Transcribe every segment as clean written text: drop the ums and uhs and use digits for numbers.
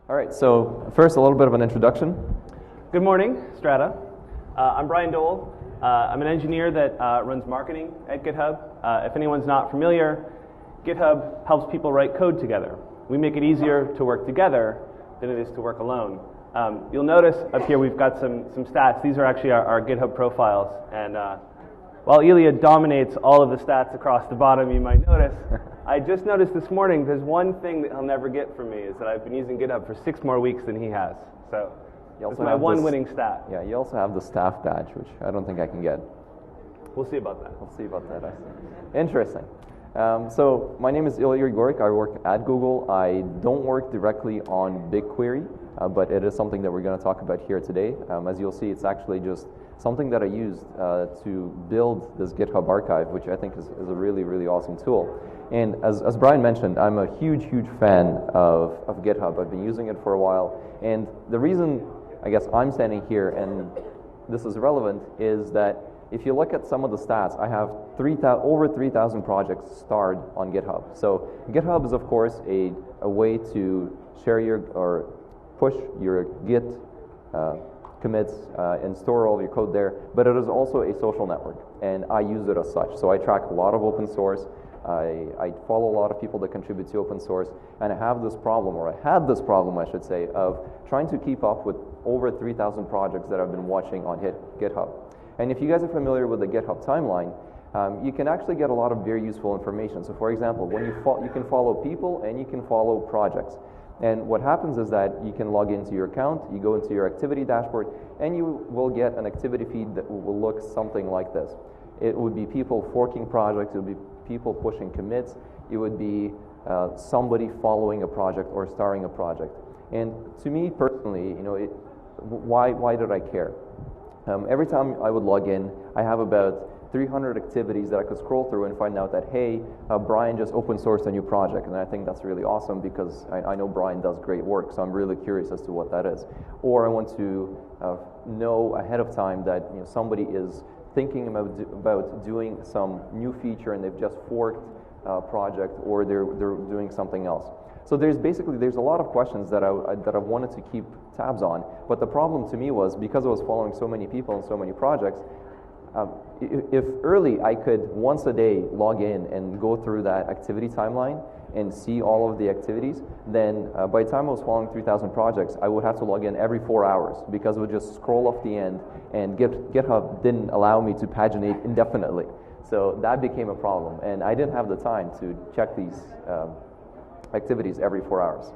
All right, so first a little bit of an introduction. Good morning, Strata. I'm Brian Dole. I'm an engineer that runs marketing at GitHub. If anyone's not familiar, GitHub helps people write code together. We make it easier to work together than it is to work alone. You'll notice up here we've got some stats. These are actually our GitHub profiles. And while Ilya dominates all of the stats across the bottom, you might notice, I just noticed this morning there's one thing that he'll never get from me is that I've been using GitHub for 6 more weeks than he has. So that's my one winning stat. Yeah, you also have the staff badge, which I don't think I can get. We'll see about that. We'll see about that. Interesting. So my name is Ilya. I work at Google. I don't work directly on BigQuery, but it is something that we're going to talk about here today. As you'll see, it's actually just something that I used to build this GitHub archive, which I think is a really, really awesome tool. And as Brian mentioned, I'm a huge, huge fan of GitHub. I've been using it for a while. And the reason, I guess, I'm standing here and this is relevant is that if you look at some of the stats, I have over 3,000 projects starred on GitHub. So GitHub is, of course, a way to share or push your Git commits and store all of your code there, but it is also a social network, and I use it as such. So I track a lot of open source. I follow a lot of people that contribute to open source, and I have this problem, or I had this problem, I should say, of trying to keep up with over 3,000 projects that I've been watching on GitHub. And if you guys are familiar with the GitHub timeline, you can actually get a lot of very useful information. So for example, when you can follow people and you can follow projects. And what happens is that you can log into your account, you go into your activity dashboard, and you will get an activity feed that will look something like this. It would be people forking projects, it would be people pushing commits, it would be somebody following a project or starting a project. And to me personally, why did I care? Every time I would log in, I have about 300 activities that I could scroll through and find out that, hey, Brian just open sourced a new project. And I think that's really awesome because I know Brian does great work, so I'm really curious as to what that is. Or I want to know ahead of time that somebody is thinking about doing some new feature and they've just forked a project or they're doing something else. So there's a lot of questions that I wanted to keep tabs on, but the problem to me was because I was following so many people and so many projects, if early I could once a day log in and go through that activity timeline and see all of the activities, then by the time I was following 3,000 projects, I would have to log in every 4 hours because it would just scroll off the end, and GitHub didn't allow me to paginate indefinitely. So that became a problem, and I didn't have the time to check these activities every 4 hours.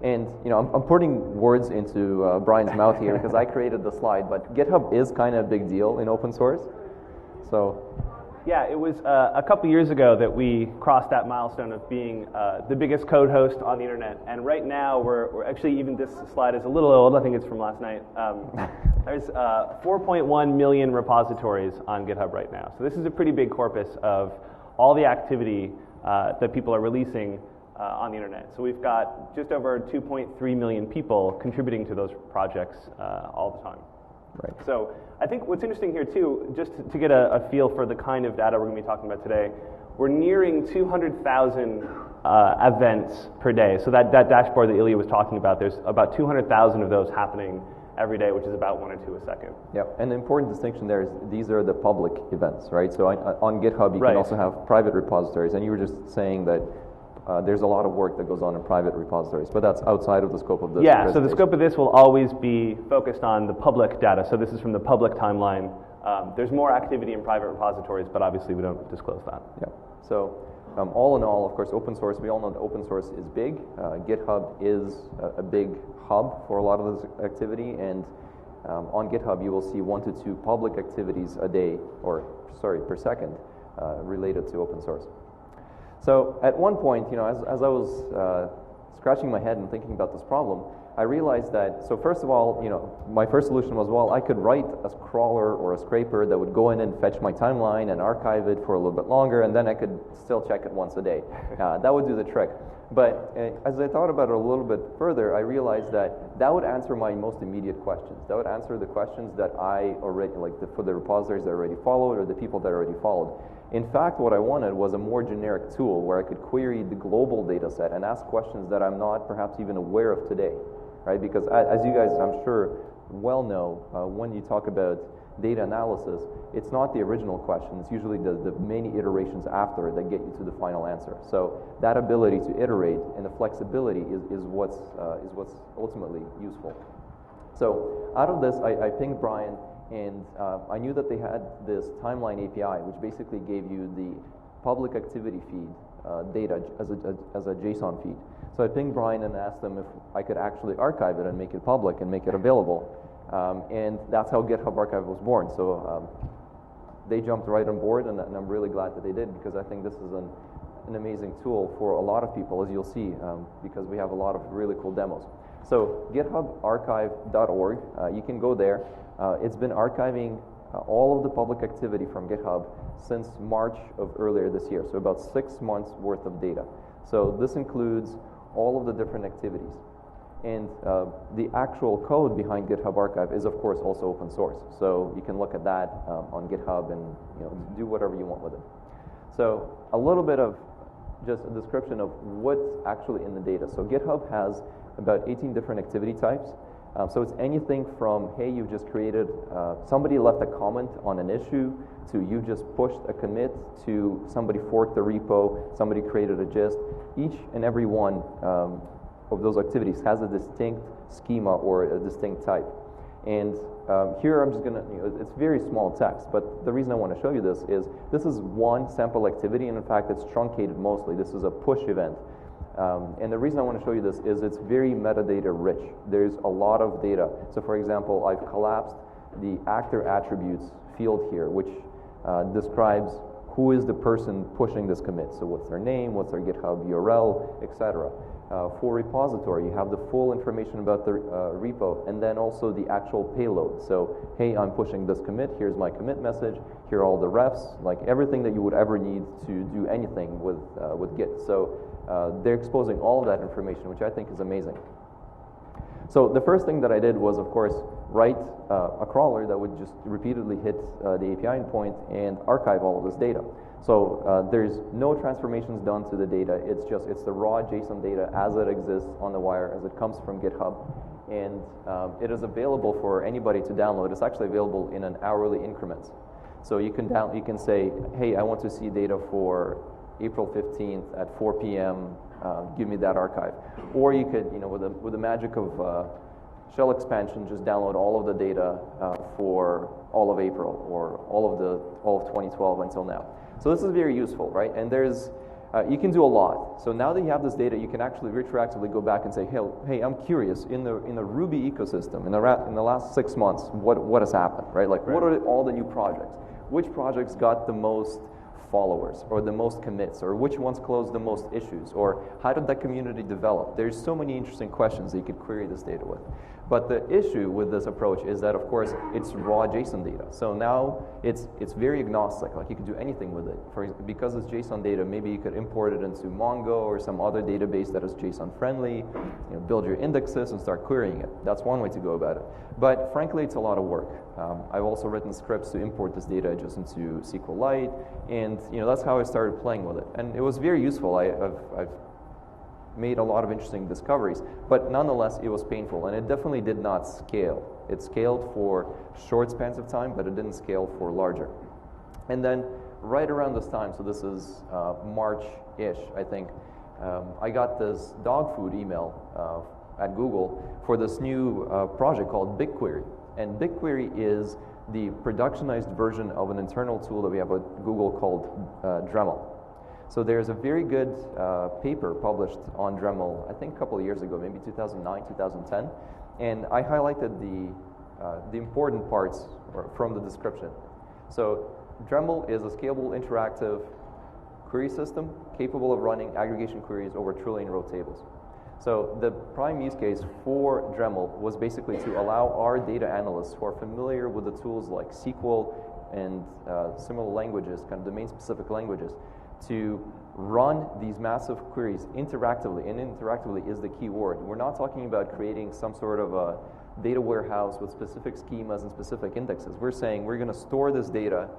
And I'm putting words into Brian's mouth here because I created the slide, but GitHub is kind of a big deal in open source. So yeah, it was a couple years ago that we crossed that milestone of being the biggest code host on the internet. And right now, we're actually, even this slide is a little old. I think it's from last night. There's 4.1 million repositories on GitHub right now. So this is a pretty big corpus of all the activity that people are releasing on the internet. So we've got just over 2.3 million people contributing to those projects all the time. Right. So I think what's interesting here too, just to get a feel for the kind of data we're going to be talking about today, we're nearing 200,000 events per day. So that dashboard that Ilya was talking about, there's about 200,000 of those happening every day, which is about 1 or 2 a second. Yeah, and the important distinction there is these are the public events, right? So on GitHub, you can also have private repositories, and you were just saying that there's a lot of work that goes on in private repositories, but that's outside of the scope of this. Yeah, so the scope of this will always be focused on the public data. So this is from the public timeline. There's more activity in private repositories, but obviously we don't disclose that. Yeah. So all in all, of course, open source, we all know that open source is big. GitHub is a big hub for a lot of this activity, and on GitHub you will see 1 to 2 public activities a day, per second, related to open source. So at one point, as I was scratching my head and thinking about this problem, I realized that, so first of all, my first solution was, well, I could write a crawler or a scraper that would go in and fetch my timeline and archive it for a little bit longer, and then I could still check it once a day. That would do the trick. But as I thought about it a little bit further, I realized that would answer my most immediate questions. That would answer the questions that I already, for the repositories that I already followed or the people that I already followed. In fact, what I wanted was a more generic tool where I could query the global data set and ask questions that I'm not perhaps even aware of today, right? Because as you guys, I'm sure, well know, when you talk about data analysis, it's not the original question. It's usually the many iterations after it that get you to the final answer. So that ability to iterate and the flexibility is what's ultimately useful. So out of this, I pinged Brian, and I knew that they had this timeline API, which basically gave you the public activity feed data as a JSON feed. So I pinged Brian and asked them if I could actually archive it and make it public and make it available. And that's how GitHub Archive was born. So they jumped right on board, and I'm really glad that they did, because I think this is an amazing tool for a lot of people, as you'll see, because we have a lot of really cool demos. So githubarchive.org, you can go there. It's been archiving all of the public activity from GitHub since March of earlier this year, so about 6 months worth of data. So this includes all of the different activities. And the actual code behind GitHub Archive is, of course, also open source. So you can look at that on GitHub and do whatever you want with it. So a little bit of just a description of what's actually in the data. So GitHub has about 18 different activity types. So it's anything from, hey, you've just created, somebody left a comment on an issue, to you just pushed a commit, to somebody forked a repo, somebody created a gist. Each and every one of those activities has a distinct schema or a distinct type. And here I'm just gonna, it's very small text, but the reason I want to show you this is one sample activity, and in fact it's truncated mostly. This is a push event. And the reason I want to show you this is it's very metadata rich. There's a lot of data. So for example, I've collapsed the actor attributes field here, which describes who is the person pushing this commit. So what's their name, what's their GitHub URL, etc. For repository, you have the full information about the repo, and then also the actual payload. So, hey, I'm pushing this commit, here's my commit message, here are all the refs, like everything that you would ever need to do anything with Git. So they're exposing all of that information, which I think is amazing. So the first thing that I did was, of course, write a crawler that would just repeatedly hit the API endpoint and archive all of this data. So there's no transformations done to the data. It's the raw JSON data as it exists on the wire, as it comes from GitHub. And it is available for anybody to download. It's actually available in an hourly increments. So you can say, hey, I want to see data for April 15th at 4 p.m., give me that archive. Or you could, with the magic of shell expansion, just download all of the data for all of April or all of 2012 until now. So this is very useful, right? And you can do a lot. So now that you have this data, you can actually retroactively go back and say, hey, I'm curious, in the Ruby ecosystem, in the last 6 months, what has happened, right? Like, what are all the new projects? Which projects got the most followers or the most commits, or which ones closed the most issues, or how did that community develop? There's so many interesting questions that you could query this data with. But the issue with this approach is that, of course, it's raw JSON data. So now it's very agnostic. Like, you could do anything with it. Because it's JSON data, maybe you could import it into Mongo or some other database that is JSON friendly, build your indexes and start querying it. That's one way to go about it. But frankly, it's a lot of work. I've also written scripts to import this data just into SQLite, and that's how I started playing with it. And it was very useful. I've made a lot of interesting discoveries, but nonetheless, it was painful, and it definitely did not scale. It scaled for short spans of time, but it didn't scale for larger. And then right around this time, so this is March-ish, I think, I got this dog food email at Google for this new project called BigQuery. And BigQuery is the productionized version of an internal tool that we have at Google called Dremel. So there's a very good paper published on Dremel, I think a couple of years ago, maybe 2009, 2010. And I highlighted the important parts from the description. So Dremel is a scalable interactive query system capable of running aggregation queries over trillion-row tables. So the prime use case for Dremel was basically to allow our data analysts who are familiar with the tools like SQL and similar languages, kind of domain-specific languages, to run these massive queries interactively, and interactively is the key word. We're not talking about creating some sort of a data warehouse with specific schemas and specific indexes. We're saying we're going to store this data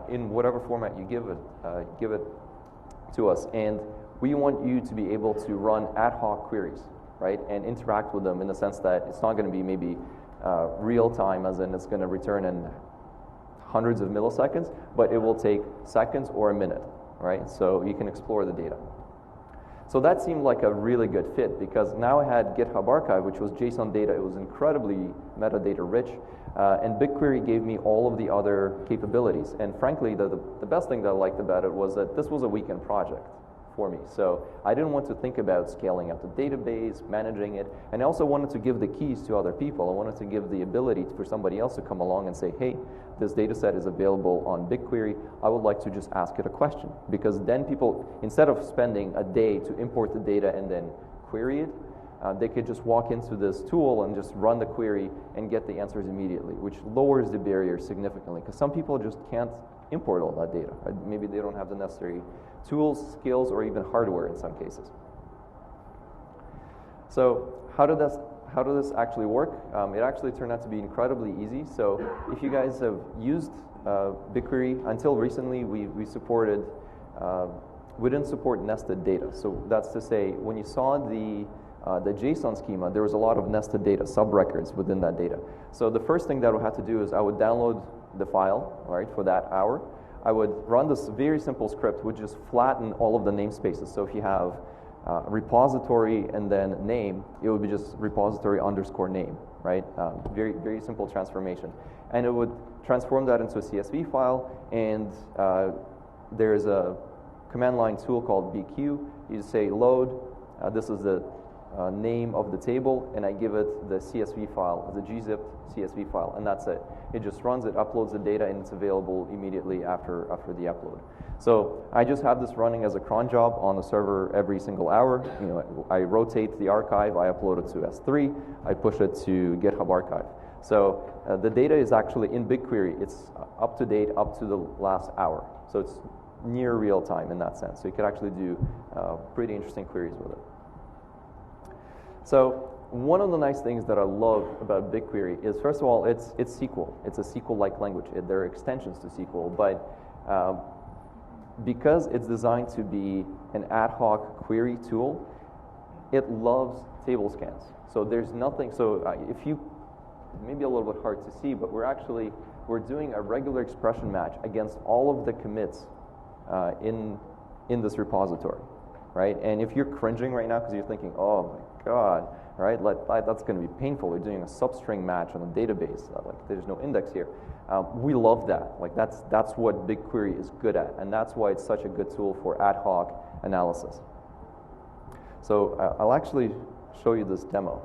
in whatever format you give it to us, and we want you to be able to run ad hoc queries, right, and interact with them in the sense that it's not going to be maybe real time, as in it's going to return in hundreds of milliseconds, but it will take seconds or a minute, right? So you can explore the data. So that seemed like a really good fit because now I had GitHub Archive, which was JSON data. It was incredibly metadata rich, and BigQuery gave me all of the other capabilities. And frankly, the best thing that I liked about it was that this was a weekend project for me. So I didn't want to think about scaling out the database, managing it, and I also wanted to give the keys to other people. I wanted to give the ability for somebody else to come along and say, hey, this data set is available on BigQuery. I would like to just ask it a question. Because then people, instead of spending a day to import the data and then query it, they could just walk into this tool and just run the query and get the answers immediately, which lowers the barrier significantly. Because some people just can't import all that data. Right? Maybe they don't have the necessary tools, skills, or even hardware in some cases. So how did this actually work? It actually turned out to be incredibly easy. So if you guys have used BigQuery, until recently we didn't support nested data. So that's to say, when you saw the JSON schema, there was a lot of nested data, sub-records within that data. So the first thing that we had to do is I would download the file, right, for that hour. I would run this very simple script which just flatten all of the namespaces. So if you have repository and then name, it would be just repository underscore name, right? Very, very simple transformation. And it would transform that into a CSV file, and there's a command line tool called BQ. You just say load, this is the name of the table, and I give it the CSV file, the gzip CSV file, and that's it. It just runs it, uploads the data, and it's available immediately after the upload. So I just have this running as a cron job on the server every single hour. You know, I rotate the archive, I upload it to S3, I push it to GitHub Archive. So the data is actually in BigQuery. It's up to date up to the last hour. So it's near real time in that sense. So you could actually do pretty interesting queries with it. So one of the nice things that I love about BigQuery is, first of all, it's SQL. It's a SQL-like language. There are extensions to SQL, but because it's designed to be an ad hoc query tool, it loves table scans. So there's nothing, so if you, maybe a little bit hard to see, but we're doing a regular expression match against all of the commits in this repository, right? And if you're cringing right now because you're thinking, oh my God, right, that's going to be painful. We're doing a substring match on a database. Like, there's no index here. We love that. Like, that's what BigQuery is good at, and that's why it's such a good tool for ad hoc analysis. So I'll actually show you this demo.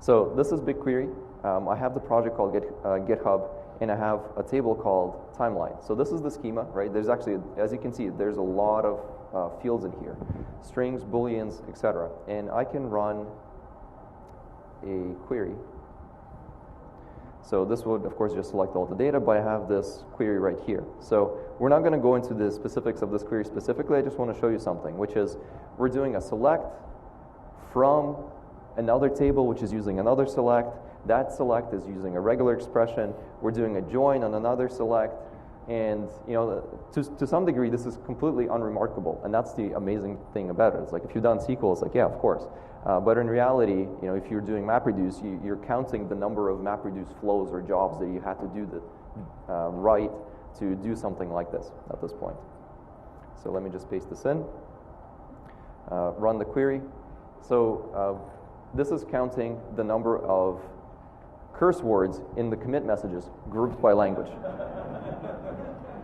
So this is BigQuery. I have the project called GitHub, and I have a table called timeline. So this is the schema, right? There's actually, as you can see, there's a lot of fields in here, strings, booleans, etc. And I can run a query. So this would, of course, just select all the data, but I have this query right here. So we're not going to go into the specifics of this query specifically. I just want to show you something, which is we're doing a select from another table, which is using another select. That select is using a regular expression. We're doing a join on another select. And you know, to some degree, this is completely unremarkable, and that's the amazing thing about it. It's like if you've done SQL, it's like, yeah, of course. But in reality, you know, if you're doing MapReduce, you're counting the number of MapReduce flows or jobs that you had to do right to do something like this at this point. So let me just paste this in, run the query. So this is counting the number of curse words in the commit messages grouped by language.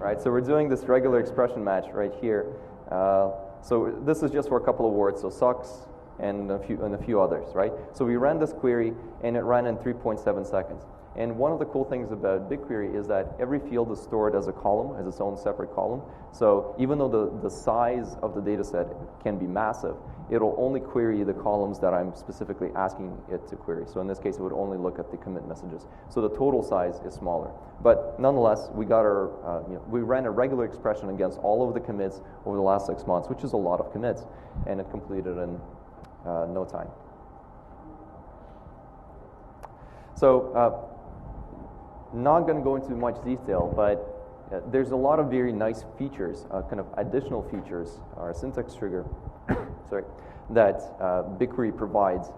Right, so we're doing this regular expression match right here. So this is just for a couple of words, so sucks and a few others, right? So we ran this query, and it ran in 3.7 seconds. And one of the cool things about BigQuery is that every field is stored as a column, as its own separate column. So even though the size of the data set can be massive, it'll only query the columns that I'm specifically asking it to query. So in this case, it would only look at the commit messages. So the total size is smaller. But nonetheless, we got our, we ran a regular expression against all of the commits over the last 6 months, which is a lot of commits, and it completed in no time. So not going to go into much detail, but there's a lot of very nice features, kind of additional features, or syntax trigger, sorry, that BigQuery provides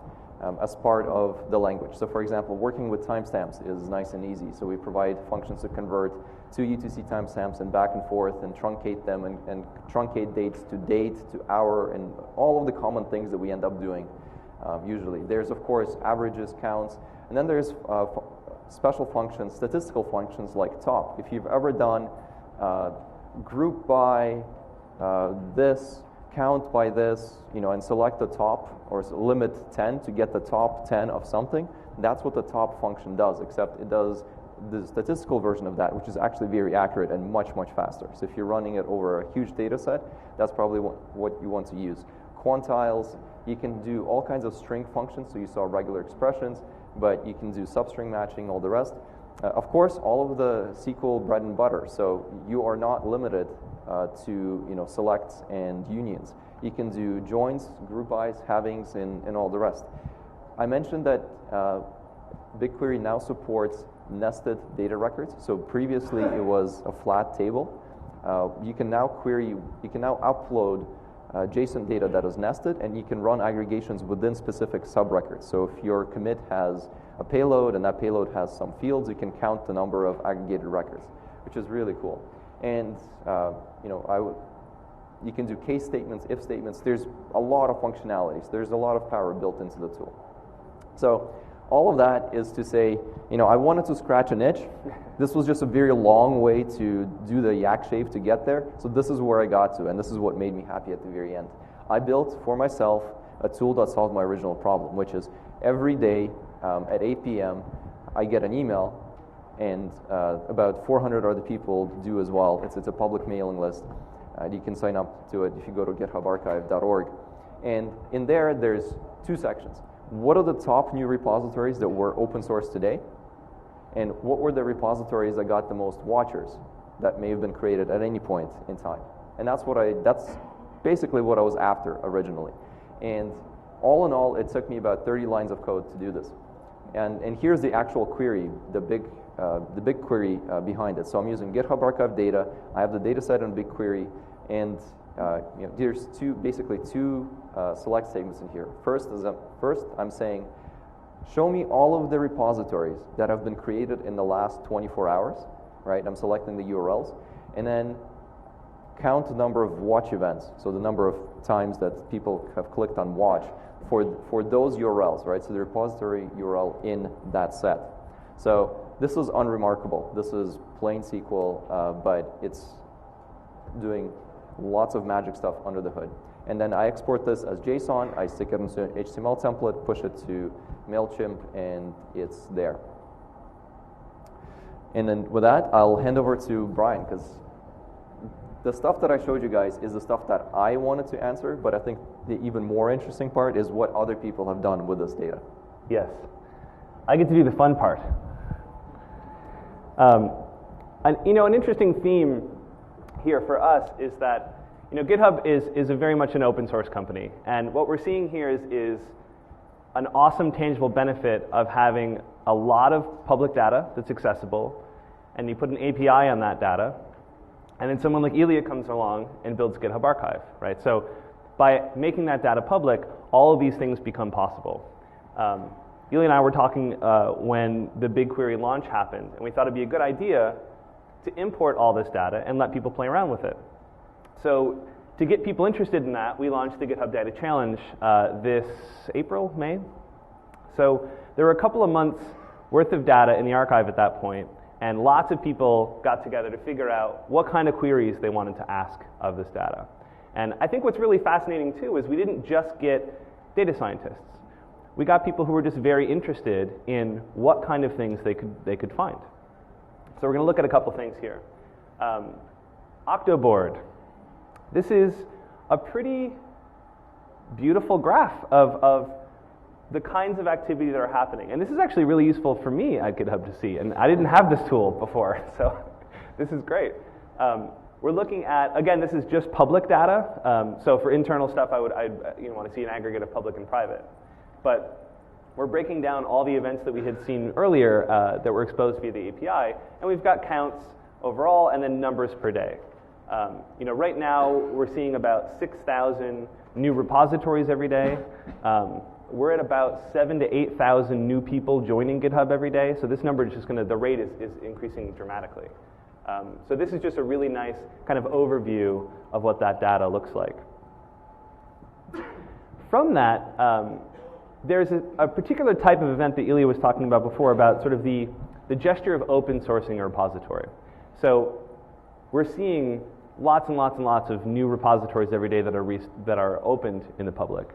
as part of the language. So for example, working with timestamps is nice and easy. So we provide functions to convert two U2C timestamps and back and forth and truncate them and truncate dates to date, to hour, and all of the common things that we end up doing usually. There's of course averages, counts, and then there's special functions, statistical functions like top. If you've ever done group by this, count by this, and select the top, or limit 10 to get the top 10 of something, that's what the top function does, except it does the statistical version of that, which is actually very accurate and much, much faster. So if you're running it over a huge data set, that's probably what you want to use. Quantiles, you can do all kinds of string functions, so you saw regular expressions, but you can do substring matching, all the rest. Of course, all of the SQL bread and butter, so you are not limited to selects and unions. You can do joins, group bys, halvings, and all the rest. I mentioned that BigQuery now supports nested data records. So previously it was a flat table. You can now upload JSON data that is nested, and you can run aggregations within specific subrecords. So if your commit has a payload and that payload has some fields, you can count the number of aggregated records, which is really cool. And you can do case statements, if statements. There's a lot of functionalities. There's a lot of power built into the tool. So all of that is to say, I wanted to scratch an itch. This was just a very long way to do the yak shave to get there. So this is where I got to, and this is what made me happy at the very end. I built for myself a tool that solved my original problem, which is every day at 8 p.m. I get an email, and about 400 other people do as well. It's a public mailing list. You can sign up to it if you go to githubarchive.org. And in there's two sections. What are the top new repositories that were open source today? And what were the repositories that got the most watchers that may have been created at any point in time? And that's basically what I was after originally. And all in all, it took me about 30 lines of code to do this. And here's the actual query, the BigQuery behind it. So I'm using GitHub archive data. I have the data set in BigQuery, and there's basically two select statements in here. First, I'm saying, show me all of the repositories that have been created in the last 24 hours, right? I'm selecting the URLs, and then count the number of watch events, so the number of times that people have clicked on watch for those URLs, right? So the repository URL in that set. So this is unremarkable. This is plain SQL, but it's doing lots of magic stuff under the hood. And then I export this as JSON, I stick it into an HTML template, push it to MailChimp, and it's there. And then with that, I'll hand over to Brian, because the stuff that I showed you guys is the stuff that I wanted to answer, but I think the even more interesting part is what other people have done with this data. Yes. I get to do the fun part. An interesting theme here for us is that GitHub is a very much an open source company, and what we're seeing here is an awesome tangible benefit of having a lot of public data that's accessible, and you put an API on that data, and then someone like Ilya comes along and builds GitHub Archive, right? So by making that data public, all of these things become possible. Ilya and I were talking when the BigQuery launch happened, and we thought it'd be a good idea to import all this data and let people play around with it. So to get people interested in that, we launched the GitHub Data Challenge this April, May. So there were a couple of months worth of data in the archive at that point, and lots of people got together to figure out what kind of queries they wanted to ask of this data. And I think what's really fascinating too is we didn't just get data scientists. We got people who were just very interested in what kind of things they could find. So we're going to look at a couple things here. Octoboard. This is a pretty beautiful graph of the kinds of activity that are happening. And this is actually really useful for me at GitHub to see. And I didn't have this tool before, so this is great. We're looking at, again, this is just public data. So for internal stuff, I'd want to see an aggregate of public and private. But we're breaking down all the events that we had seen earlier that were exposed via the API, and we've got counts overall and then numbers per day. Right now we're seeing about 6,000 new repositories every day. We're at about 7,000 to 8,000 new people joining GitHub every day, so this number is just the rate is increasing dramatically. So this is just a really nice kind of overview of what that data looks like. From that, there's a particular type of event that Ilya was talking about before about sort of the gesture of open sourcing a repository. So we're seeing lots and lots and lots of new repositories every day that are opened in the public.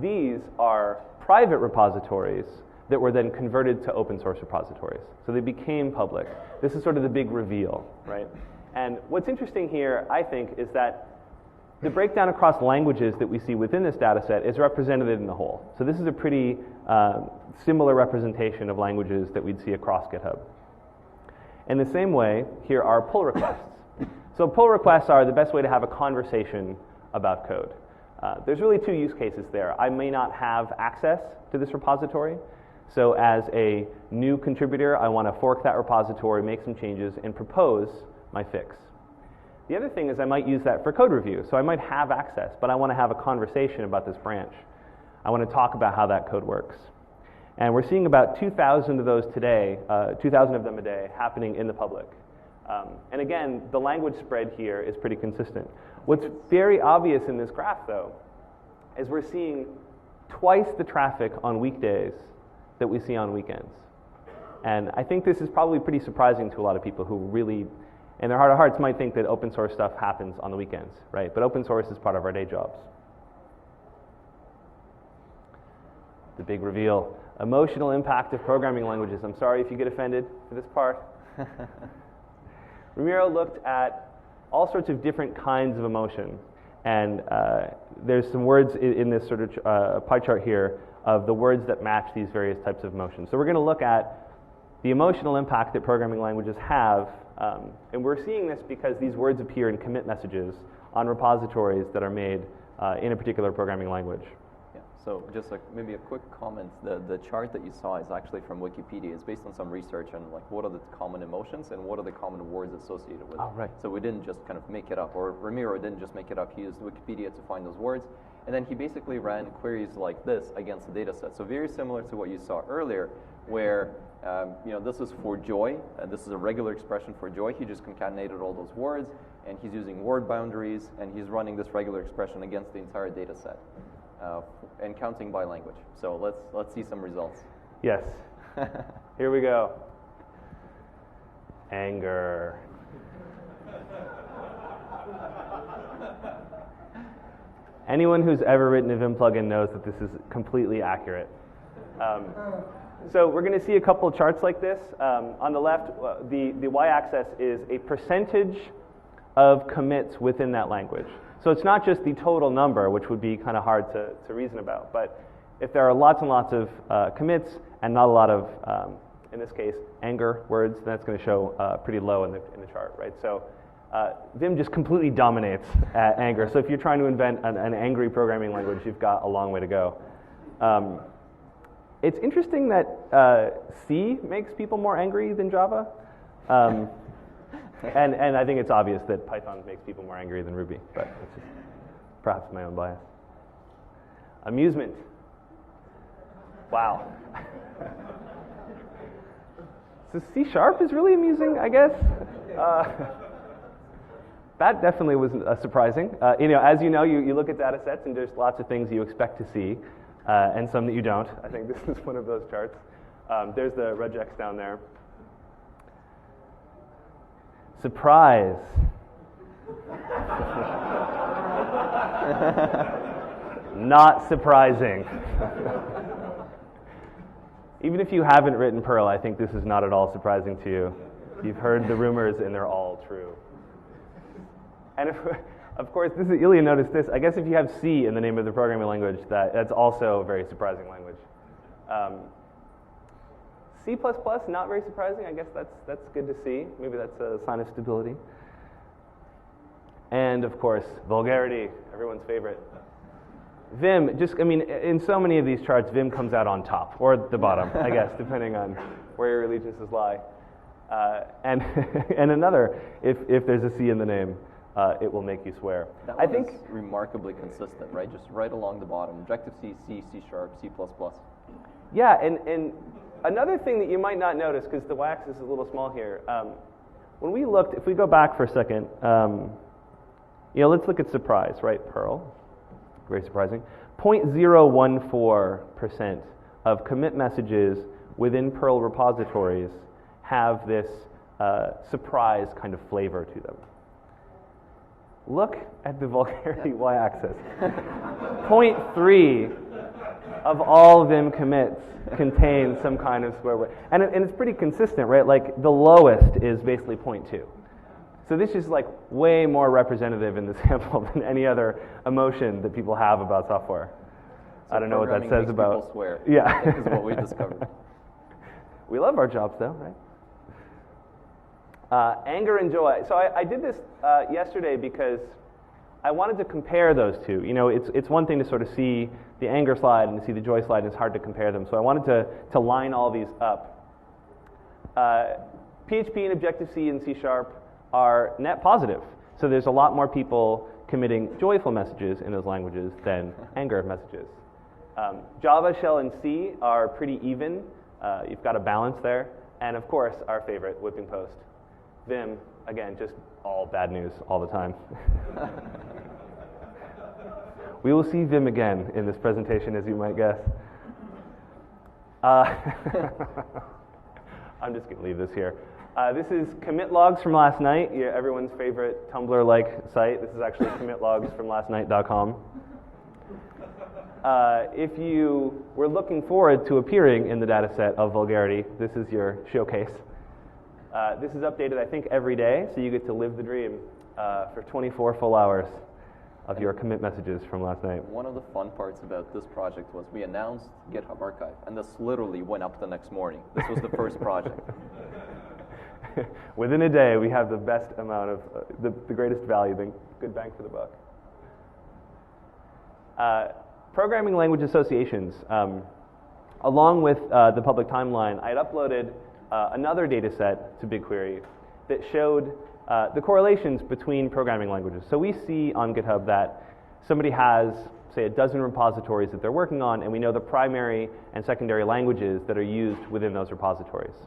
These are private repositories that were then converted to open source repositories. So they became public. This is sort of the big reveal, right? And what's interesting here, I think, is that the breakdown across languages that we see within this data set is represented in the whole. So this is a pretty similar representation of languages that we'd see across GitHub. In the same way, here are pull requests. So pull requests are the best way to have a conversation about code. There's really two use cases there. I may not have access to this repository. So as a new contributor, I want to fork that repository, make some changes, and propose my fix. The other thing is I might use that for code review. So I might have access, but I want to have a conversation about this branch. I want to talk about how that code works. And we're seeing about 2,000 of those today, 2,000 of them a day, happening in the public. And again, the language spread here is pretty consistent. What's very obvious in this graph, though, is we're seeing twice the traffic on weekdays that we see on weekends. And I think this is probably pretty surprising to a lot of people who really, in their heart of hearts, might think that open source stuff happens on the weekends, right? But open source is part of our day jobs. The big reveal. Emotional impact of programming languages. I'm sorry if you get offended for this part. Ramiro looked at all sorts of different kinds of emotion. And there's some words in this sort of pie chart here of the words that match these various types of emotions. So we're going to look at the emotional impact that programming languages have. And we're seeing this because these words appear in commit messages on repositories that are made in a particular programming language. Yeah. So just maybe a quick comment. The chart that you saw is actually from Wikipedia. It's based on some research on what are the common emotions and what are the common words associated with it. Oh, right. So we didn't just kind of make it up, or Ramiro didn't just make it up. He used Wikipedia to find those words. And then he basically ran queries like this against the data set. So very similar to what you saw earlier, where this is for joy. This is a regular expression for joy. He just concatenated all those words, and he's using word boundaries, and he's running this regular expression against the entire data set, and counting by language. So let's see some results. Yes. Here we go. Anger. Anyone who's ever written a Vim plugin knows that this is completely accurate. So we're going to see a couple of charts like this. On the left, the y-axis is a percentage of commits within that language. So it's not just the total number, which would be kind of hard to reason about. But if there are lots and lots of commits and not a lot of, in this case, anger words, then that's going to show pretty low in the chart, right? So Vim just completely dominates anger. So if you're trying to invent an angry programming language, you've got a long way to go. It's interesting that C makes people more angry than Java. And I think it's obvious that Python makes people more angry than Ruby, but it's just perhaps my own bias. Amusement. Wow. So C# is really amusing, I guess. That definitely was surprising. As you know, you look at data sets and there's lots of things you expect to see, and some that you don't. I think this is one of those charts. There's the regex down there. Surprise. Not surprising. Even if you haven't written Perl, I think this is not at all surprising to you. You've heard the rumors and they're all true. And of course, Ilya noticed this. I guess if you have C in the name of the programming language, that's also a very surprising language. C++, not very surprising. I guess that's good to see. Maybe that's a sign of stability. And of course, vulgarity, everyone's favorite. Vim, I mean, in so many of these charts, Vim comes out on top, or the bottom, I guess, depending on where your allegiances lie. And and another, if there's a C in the name, it will make you swear. That one is remarkably consistent, right? Just right along the bottom. Objective-C, C, C-sharp, C++. Yeah, and another thing that you might not notice, because the wax is a little small here, when we looked, if we go back for a second, let's look at surprise, right? Perl, very surprising. 0.014% of commit messages within Perl repositories have this surprise kind of flavor to them. Look at the vulgarity y-axis. 0.3 of all Vim commits contain some kind of swear word. And it's pretty consistent, right? Like the lowest is basically 0.2. So this is like way more representative in the sample than any other emotion that people have about software. So I don't know what that says about people swear. Yeah. This is what we discovered. We love our jobs though, right? Anger and joy. So I did this yesterday because I wanted to compare those two. You know, it's one thing to sort of see the anger slide and to see the joy slide, and it's hard to compare them. So I wanted to line all these up. PHP and Objective-C and C# are net positive. So there's a lot more people committing joyful messages in those languages than anger messages. Java, Shell, and C are pretty even. You've got a balance there. And of course, our favorite, whipping post. Vim, again, just all bad news all the time. We will see Vim again in this presentation, as you might guess. I'm just going to leave this here. This is commit logs from last night, everyone's favorite Tumblr-like site. This is actually commit logs from lastnight.com. If you were looking forward to appearing in the dataset of vulgarity, this is your showcase. This is updated, I think, every day, so you get to live the dream for 24 full hours of your commit messages from last night. One of the fun parts about this project was we announced GitHub Archive, and this literally went up the next morning. This was the first project. Within a day, we have the best amount of, the greatest value, the good bang for the buck. Programming language associations. Along with the public timeline, I had uploaded another data set to BigQuery that showed the correlations between programming languages. So we see on GitHub that somebody has, say, a dozen repositories that they're working on, and we know the primary and secondary languages that are used within those repositories.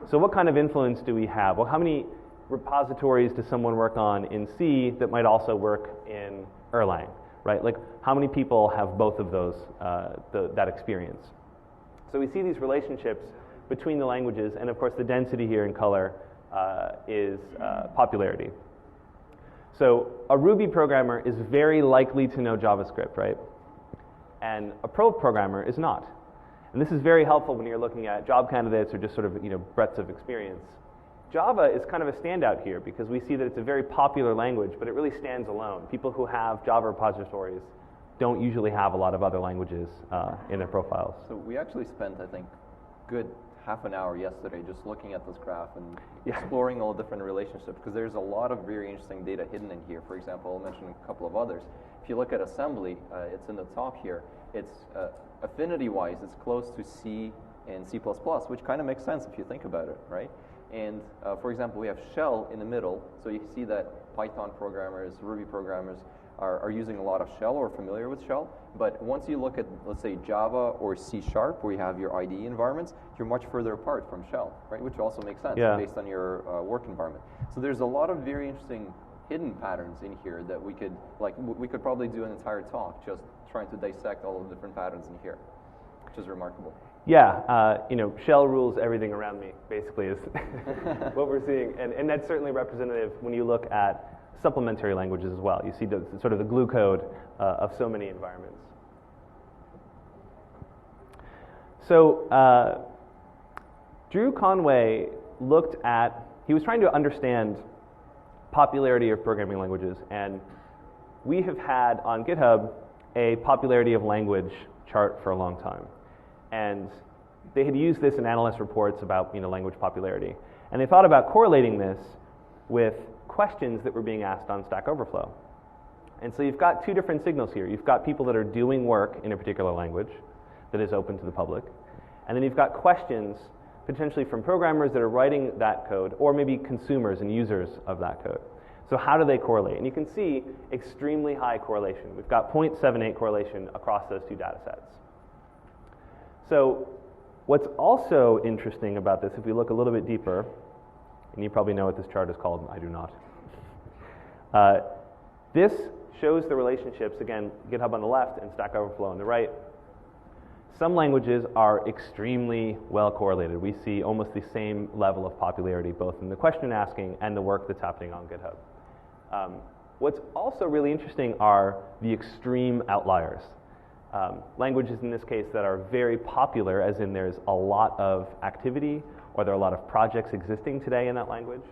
So what kind of influence do we have? Well, how many repositories does someone work on in C that might also work in Erlang, right? Like, how many people have both of those, that experience? So we see these relationships between the languages, and of course the density here in color is popularity. So a Ruby programmer is very likely to know JavaScript, right? And a Perl programmer is not. And this is very helpful when you're looking at job candidates or just sort of, breadth of experience. Java is kind of a standout here because we see that it's a very popular language, but it really stands alone. People who have Java repositories don't usually have a lot of other languages in their profiles. So we actually spent, I think, good half an hour yesterday just looking at this graph and exploring all the different relationships, because there's a lot of very interesting data hidden in here. For example, I'll mention a couple of others. If you look at assembly, it's in the top here. It's affinity-wise, it's close to C and C++, which kind of makes sense if you think about it, right? And for example, we have shell in the middle, so you see that Python programmers, Ruby programmers are using a lot of shell or familiar with shell. But once you look at, let's say, Java or C#, where you have your IDE environments, you're much further apart from shell, right? Which also makes sense based on your work environment. So there's a lot of very interesting hidden patterns in here that we could probably do an entire talk just trying to dissect all the different patterns in here, which is remarkable. Yeah, shell rules everything around me, basically, is what we're seeing. And that's certainly representative when you look at supplementary languages as well. You see sort of the glue code of so many environments. So Drew Conway he was trying to understand popularity of programming languages, and we have had on GitHub a popularity of language chart for a long time. And they had used this in analyst reports about language popularity. And they thought about correlating this with questions that were being asked on Stack Overflow. And so you've got two different signals here. You've got people that are doing work in a particular language that is open to the public. And then you've got questions potentially from programmers that are writing that code, or maybe consumers and users of that code. So how do they correlate? And you can see extremely high correlation. We've got 0.78 correlation across those two data sets. So what's also interesting about this, if we look a little bit deeper, and you probably know what this chart is called, I do not. This shows the relationships, again, GitHub on the left and Stack Overflow on the right. Some languages are extremely well correlated. We see almost the same level of popularity, both in the question asking and the work that's happening on GitHub. What's also really interesting are the extreme outliers. Languages in this case that are very popular, as in there's a lot of activity or there are a lot of projects existing today in that language,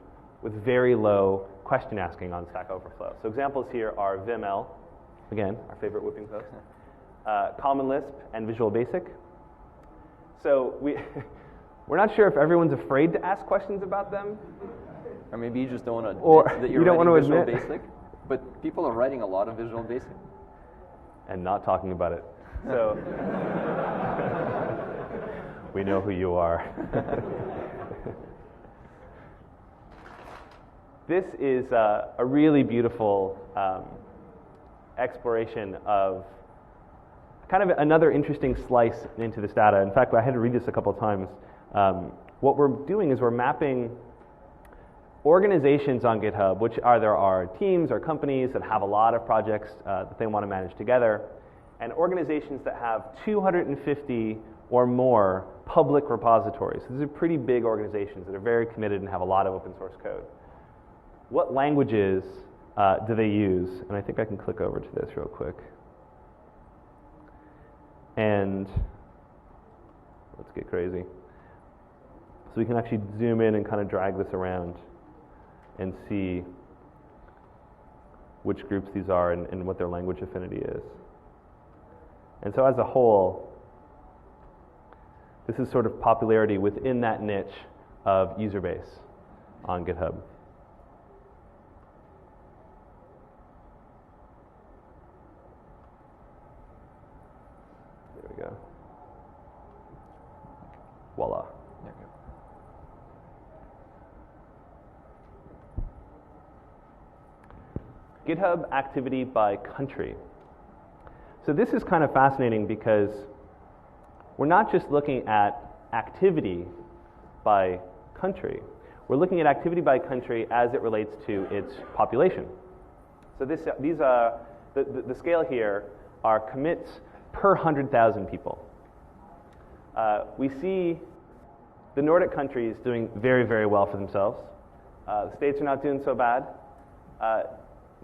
with very low question asking on Stack Overflow. So examples here are VimL, again, our favorite whipping post, Common Lisp, and Visual Basic. So we're not sure if everyone's afraid to ask questions about them. Or maybe you just don't want to or admit that you're you don't want to writing admit. Visual Basic. But people are writing a lot of Visual Basic. And not talking about it. So we know who you are. This is a really beautiful exploration of kind of another interesting slice into this data. In fact, I had to read this a couple of times. What we're doing is we're mapping organizations on GitHub, which either are teams or companies that have a lot of projects that they want to manage together, and organizations that have 250 or more public repositories. These are pretty big organizations that are very committed and have a lot of open source code. What languages do they use? And I think I can click over to this real quick. And let's get crazy. So we can actually zoom in and kind of drag this around and see which groups these are and what their language affinity is. And so as a whole, this is sort of popularity within that niche of user base on GitHub. There we go. Voila. There we go. GitHub activity by country. So this is kind of fascinating because we're not just looking at activity by country. We're looking at activity by country as it relates to its population. So these are the scale here are commits per 100,000 people. We see the Nordic countries doing very, very well for themselves. The States are not doing so bad.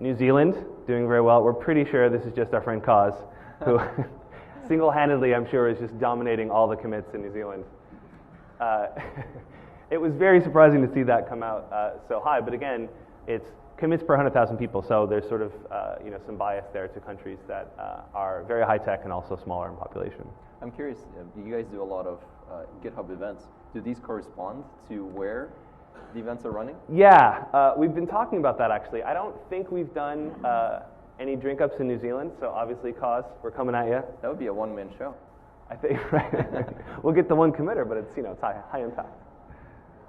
New Zealand doing very well. We're pretty sure this is just our friend Kaz, who single-handedly, I'm sure, is just dominating all the commits in New Zealand. It was very surprising to see that come out so high, but again, it's commits per 100,000 people, so there's sort of some bias there to countries that are very high-tech and also smaller in population. I'm curious, you guys do a lot of GitHub events. Do these correspond to where the events are running? Yeah, we've been talking about that actually. I don't think we've done any drink ups in New Zealand, so obviously, Kaz, we're coming at you. That would be a one-man show. I think, right? We'll get the one committer, but it's it's high impact.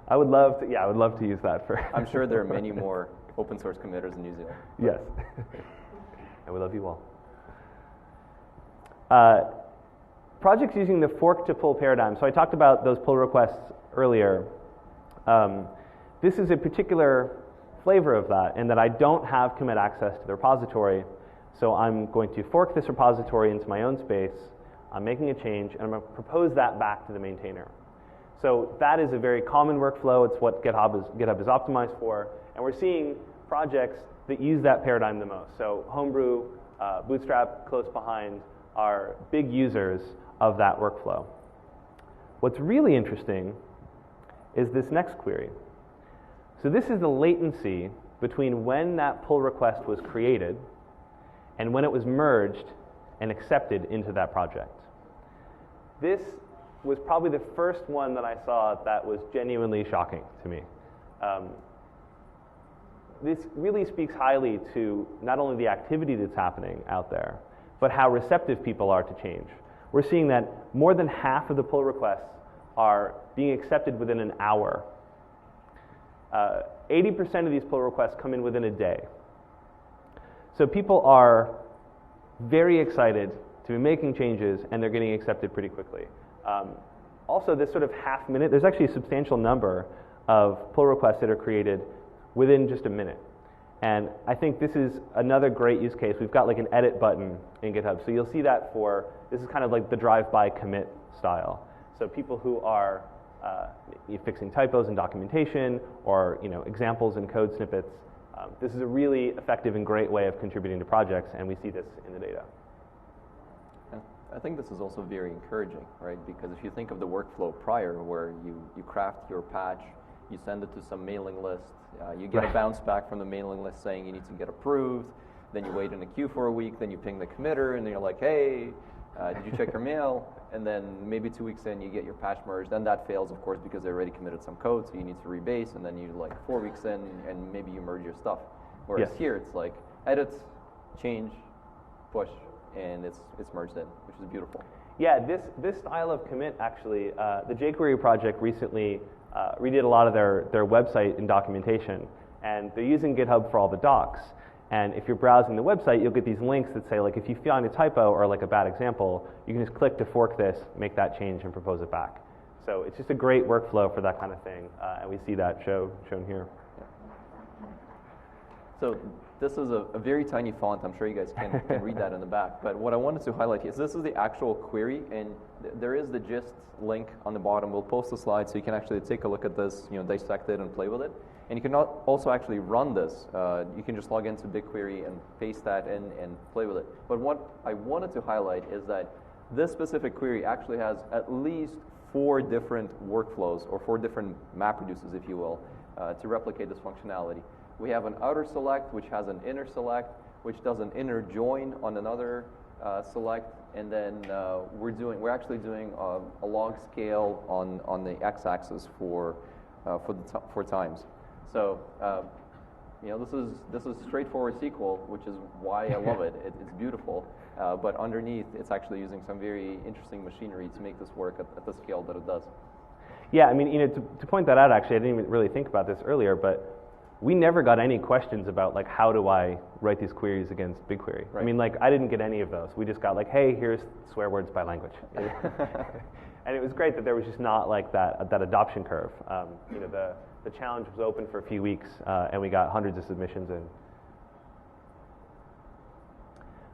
I would love to use that for. I'm sure there are many more open source committers in New Zealand. Yes, and we love you all. Projects using the fork to pull paradigm. So I talked about those pull requests earlier. This is a particular flavor of that, in that I don't have commit access to the repository, so I'm going to fork this repository into my own space. I'm making a change, and I'm going to propose that back to the maintainer. So that is a very common workflow. It's what GitHub is optimized for, and we're seeing projects that use that paradigm the most. So Homebrew, Bootstrap, close behind, are big users of that workflow. What's really interesting is this next query. So this is the latency between when that pull request was created and when it was merged and accepted into that project. This was probably the first one that I saw that was genuinely shocking to me. this really speaks highly to not only the activity that's happening out there, but how receptive people are to change. We're seeing that more than half of the pull requests are being accepted within an hour. 80% of these pull requests come in within a day. So people are very excited to be making changes, and they're getting accepted pretty quickly. Also, this sort of half minute, there's actually a substantial number of pull requests that are created within just a minute. And I think this is another great use case. We've got like an edit button in GitHub. So you'll see that this is kind of like the drive-by commit style. So people who are fixing typos in documentation or examples in code snippets, this is a really effective and great way of contributing to projects, and we see this in the data. I think this is also very encouraging, right? Because if you think of the workflow prior, where you craft your patch, you send it to some mailing list, you get a bounce back from the mailing list saying you need to get approved, then you wait in a queue for a week, then you ping the committer, and then you're like, hey, did you check your mail? And then maybe 2 weeks in, you get your patch merged, and that fails, of course, because they already committed some code, so you need to rebase, and then you 4 weeks in, and maybe you merge your stuff. Whereas here, it's like edit, change, push, and it's merged in, which is beautiful. Yeah, this style of commit actually, the jQuery project recently redid a lot of their website and documentation, and they're using GitHub for all the docs. And if you're browsing the website, you'll get these links that say, if you find a typo or a bad example, you can just click to fork this, make that change, and propose it back. So it's just a great workflow for that kind of thing, and we see that shown here. So this is a very tiny font. I'm sure you guys can read that in the back. But what I wanted to highlight is this is the actual query, and there is the gist link on the bottom. We'll post the slide so you can actually take a look at this, dissect it and play with it. And you can also actually run this. You can just log into BigQuery and paste that in and play with it. But what I wanted to highlight is that this specific query actually has at least 4 different workflows, or 4 different map reduces, if you will, to replicate this functionality. We have an outer select, which has an inner select, which does an inner join on another select, and then we're actually doing a log scale on the x-axis for times. So this is straightforward SQL, which is why I love it. It's beautiful, but underneath, it's actually using some very interesting machinery to make this work at the scale that it does. Yeah, I mean, to point that out, actually, I didn't even really think about this earlier, but we never got any questions about how do I write these queries against BigQuery. Right. I mean, I didn't get any of those. We just got hey, here's swear words by language. And it was great that there was just not that adoption curve. The challenge was open for a few weeks, and we got hundreds of submissions in.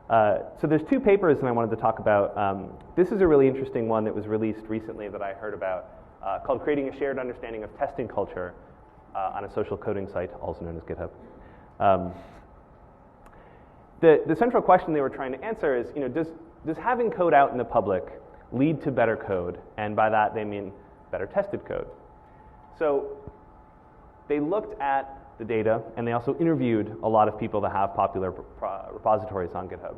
So there's 2 papers that I wanted to talk about. This is a really interesting one that was released recently that I heard about, called Creating a Shared Understanding of Testing Culture on a Social Coding Site, also known as GitHub. The central question they were trying to answer is, does having code out in the public lead to better code? And by that, they mean better tested code. So they looked at the data, and they also interviewed a lot of people that have popular repositories on GitHub.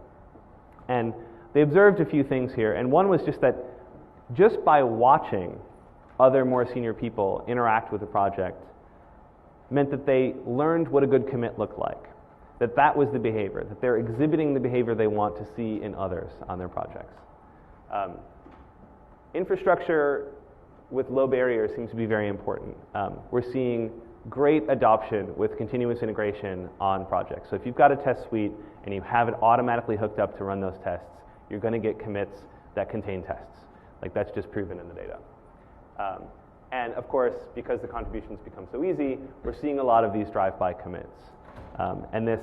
And they observed a few things here, and one was just that just by watching other more senior people interact with the project meant that they learned what a good commit looked like, that was the behavior, that they're exhibiting the behavior they want to see in others on their projects. Infrastructure with low barriers seems to be very important. We're seeing great adoption with continuous integration on projects. So if you've got a test suite and you have it automatically hooked up to run those tests, you're going to get commits that contain tests. That's just proven in the data. And of course, because the contributions become so easy, we're seeing a lot of these drive-by commits. And this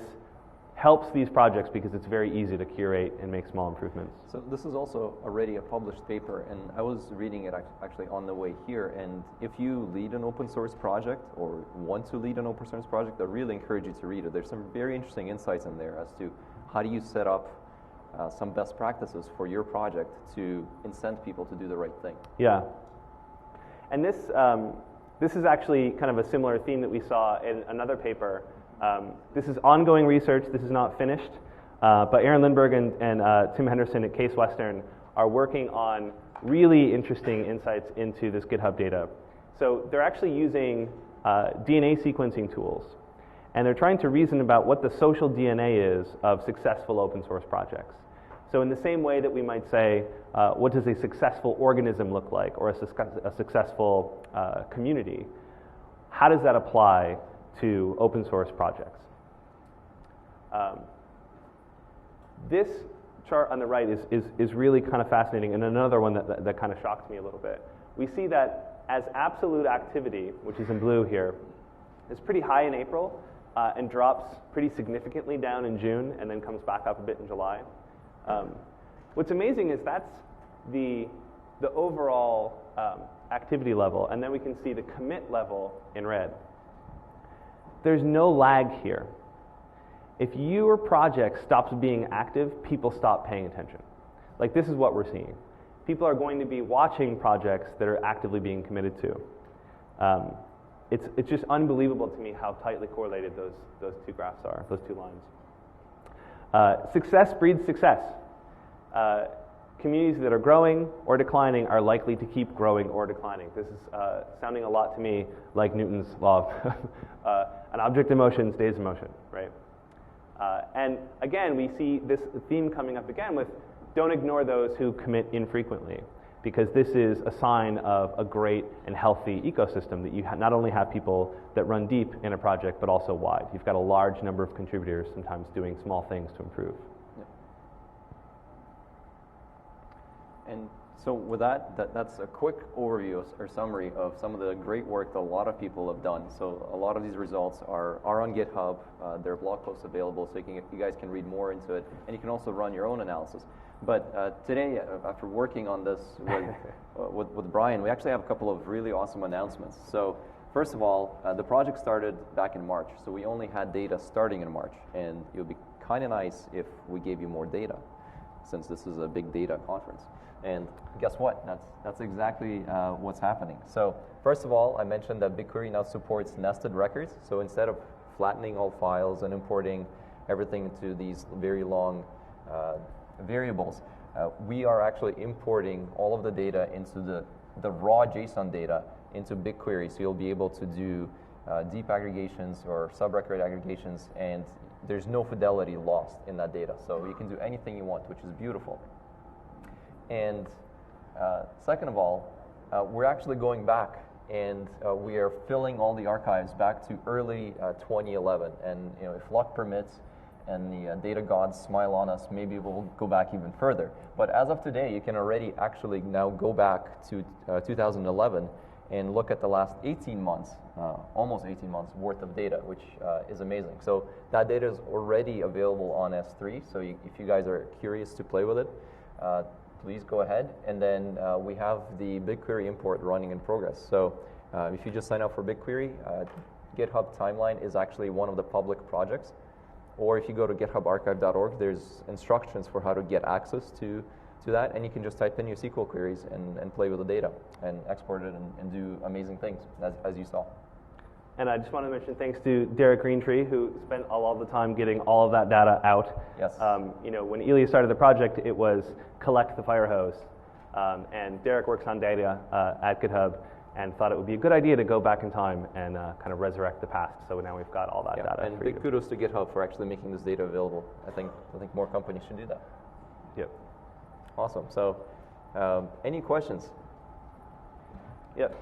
helps these projects because it's very easy to curate and make small improvements. So this is also already a published paper, and I was reading it actually on the way here, and if you lead an open source project or want to lead an open source project, I really encourage you to read it. There's some very interesting insights in there as to how do you set up some best practices for your project to incent people to do the right thing. Yeah. And this is actually kind of a similar theme that we saw in another paper. This is ongoing research. This is not finished. But Aaron Lindberg and Tim Henderson at Case Western are working on really interesting insights into this GitHub data. So they're actually using DNA sequencing tools. And they're trying to reason about what the social DNA is of successful open source projects. So in the same way that we might say, what does a successful organism look like, or a successful community, how does that apply to open source projects? This chart on the right is really kind of fascinating, and another one that kind of shocked me a little bit. We see that as absolute activity, which is in blue here, is pretty high in April and drops pretty significantly down in June and then comes back up a bit in July. What's amazing is that's the overall activity level, and then we can see the commit level in red. There's no lag here. If your project stops being active, people stop paying attention. Like, this is what we're seeing. People are going to be watching projects that are actively being committed to. It's just unbelievable to me how tightly correlated those two graphs are, those two lines. Success breeds success. Communities that are growing or declining are likely to keep growing or declining. This is sounding a lot to me like Newton's law of an object in motion stays in motion, right? And again, we see this theme coming up again with don't ignore those who commit infrequently, because this is a sign of a great and healthy ecosystem that you not only have people that run deep in a project, but also wide. You've got a large number of contributors sometimes doing small things to improve. Yep. And so with that's a quick overview or summary of some of the great work that a lot of people have done. So a lot of these results are on GitHub. There are blog posts available, so you guys can read more into it, and you can also run your own analysis. But today, after working on this with Brian, we actually have a couple of really awesome announcements. So first of all, the project started back in March, so we only had data starting in March, and it would be kind of nice if we gave you more data, since this is a big data conference. And guess what? That's exactly what's happening. So first of all, I mentioned that BigQuery now supports nested records. So instead of flattening all files and importing everything into these very long variables, we are actually importing all of the data into the raw JSON data into BigQuery. So you'll be able to do deep aggregations or sub-record aggregations, and there's no fidelity lost in that data. So you can do anything you want, which is beautiful. And second of all, we're actually going back, and we are filling all the archives back to early 2011. And if luck permits and the data gods smile on us, maybe we'll go back even further. But as of today, you can already actually now go back to 2011 and look at the last 18 months, almost 18 months worth of data, which is amazing. So that data is already available on S3. So if you guys are curious to play with it, please go ahead. And then we have the BigQuery import running in progress. So if you just sign up for BigQuery, GitHub Timeline is actually one of the public projects. Or if you go to githubarchive.org, there's instructions for how to get access to that, and you can just type in your SQL queries and play with the data and export it and do amazing things, as you saw. And I just want to mention thanks to Derek Greentree, who spent a lot of the time getting all of that data out. Yes. When Ilya started the project, it was collect the fire hose. And Derek works on data at GitHub and thought it would be a good idea to go back in time and kind of resurrect the past. So now we've got all that data. And big kudos to GitHub for actually making this data available. I think more companies should do that. Yep. Awesome. So any questions? Yep.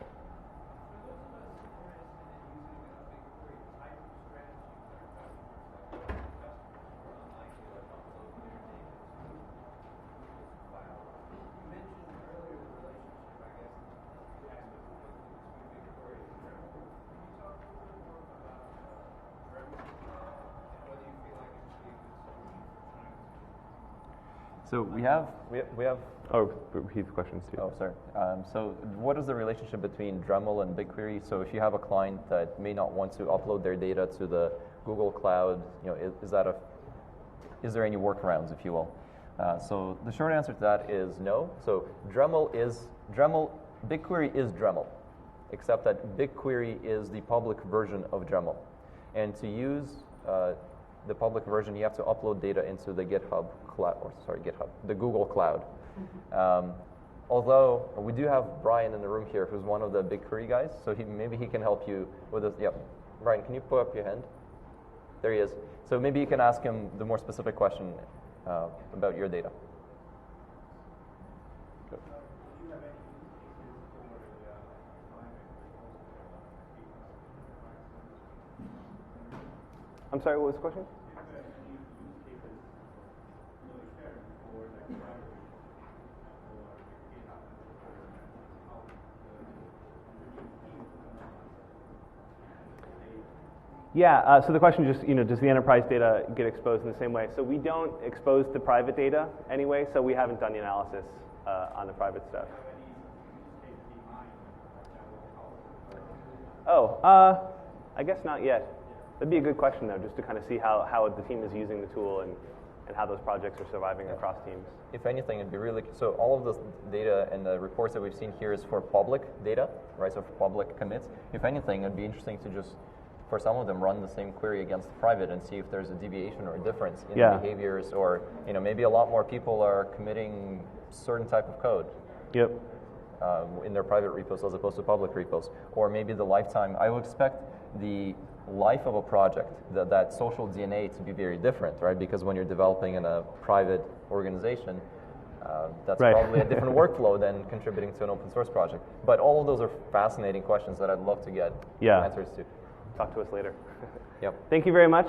So we have. Oh, repeat the questions too. Oh, sorry. So what is the relationship between Dremel and BigQuery? So if you have a client that may not want to upload their data to the Google Cloud, is there any workarounds, if you will? So the short answer to that is no. So BigQuery is Dremel, except that BigQuery is the public version of Dremel, and to use the public version, you have to upload data into the the Google Cloud. Although we do have Brian in the room here, who's one of the BigQuery guys, so maybe he can help you with this. Yep. Brian, can you put up your hand? There he is. So maybe you can ask him the more specific question about your data. I'm sorry, what was the question? Yeah, so the question is just, does the enterprise data get exposed in the same way? So we don't expose the private data anyway, so we haven't done the analysis on the private stuff. Oh, I guess not yet. That'd be a good question, though, just to kind of see how the team is using the tool and how those projects are surviving across teams. If anything, it'd be really, so all of this data and the reports that we've seen here is for public data, right? So for public commits. If anything, it'd be interesting to just, for some of them, run the same query against the private and see if there's a deviation or a difference in behaviors, or maybe a lot more people are committing certain type of code. Yep. In their private repos as opposed to public repos, or maybe the lifetime. I would expect the life of a project, that social DNA, to be very different, right? Because when you're developing in a private organization, that's probably a different workflow than contributing to an open source project. But all of those are fascinating questions that I'd love to get answers to. Talk to us later. Yep. Thank you very much.